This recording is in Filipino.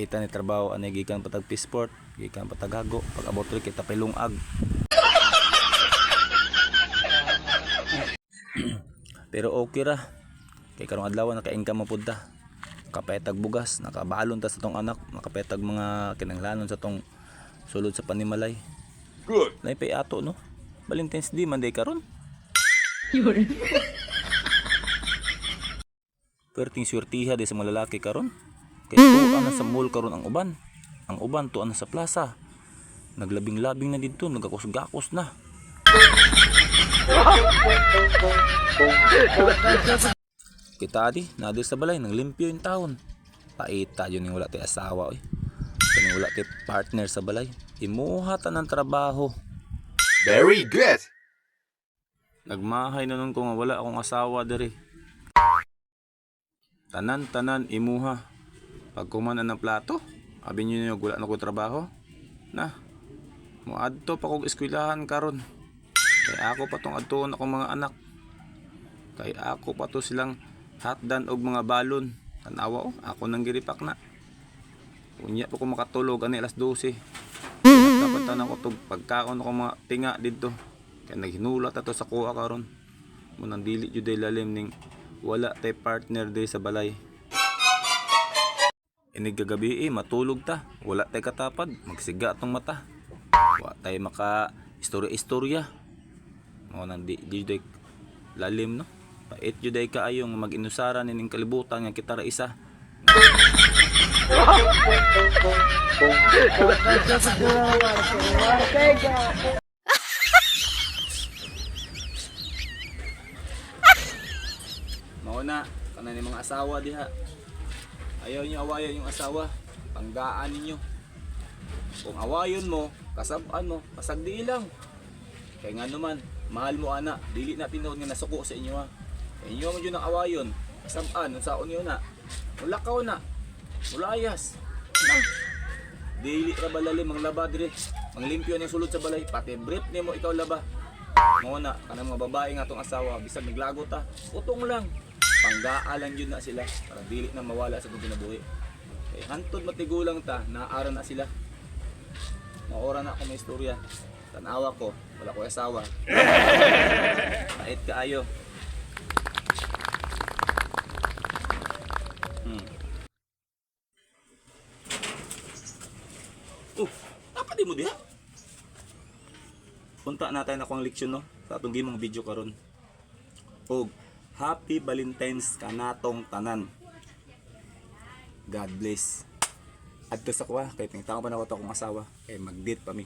kita ni trabaho ani gikan patag Peaceport, gikan patag Hago, pag abot ri kita pilungag. Pero okay ra. Kay karong adlaw naka-income mo pud ta. Nakapetag bugas, nakabalon ta sa tong anak, nakapetag mga kinahanglanon sa tong sulod sa panimalay. Good. Naipay ato no. Valentine's Day man day karon. Perting swertiha di sa mga lalaki karon. Kay tuan na sa mall karon ang uban. Ang uban tuan na sa plaza. Naglabing-labing na dito, nagakos-gakos na. Kita di, nadir sa balay, nang limpyo yung taon. Paita yun yung wala tayo asawa oy. Kani wala tayo partner sa balay. Imuha ta ng trabaho. Very good. Nagmahay na nun ko nga wala akong asawa diri. Tanan-tanan imuha. Pag kumanan ng plato, abi nyo nyo wala na ko trabaho. Na, muadto pa kong eskwelahan karon. Kaya ako pa tong adtoon akong mga anak. Kaya ako pa to silang hatdan og mga balon. Tanawa oh, ako nang giripak na. Unya pa ko makatulog ani alas 12. Dapat tanan ko to pagkaon ako mga tinga didto. Kaya naghinulat ato sa kuha karon. Munang dili jud ay lalim ning wala tay partner day sa balay. Inig gagabi matulog ta. Wala tay katapad, magsiga tong mata. Wa tay maka istorya-istorya. Mo nang di day lalim no. Pait jud ay kaayong mag-inusaran ning kalibutan nga kita ra isa. Mao na kana ni mga asawa diha. Ayaw niyo awayan yung asawa. Panggaan ninyo. Kung awayon mo, kasab-an mo, pasagdi lang. Kaya nga naman, mahal mo ana, dili na tinuod nga nasuko sa inyo ha. Kaya inyo mo dyan ang awayon, kasab-an, unsaon niyo na. Mulakaw na, mulayas. Na. Dili ra balali mang laba dire. Mang limpyo ang sulod sa balay, pati brief nimo ikaw laba. Mao na kanang mga babae nga tong asawa, bisag naglagot ta, utong lang. Panggaalan yun na sila para dili na mawala sa kung kinabuhi. Kaya hantod matigulang ta, naaaran na sila. Maora na ako may istorya. Tanawa ko, wala ko asawa. Pait kaayo. Dapat di mo diha. Punta natin ako ang leksyon no, sa atong gimong video karon. Og Happy Valentine's kanatong tanan. God bless. Adto sa kuha kay pangitaon pa na ko to akong asawa kay mag-date pa mi.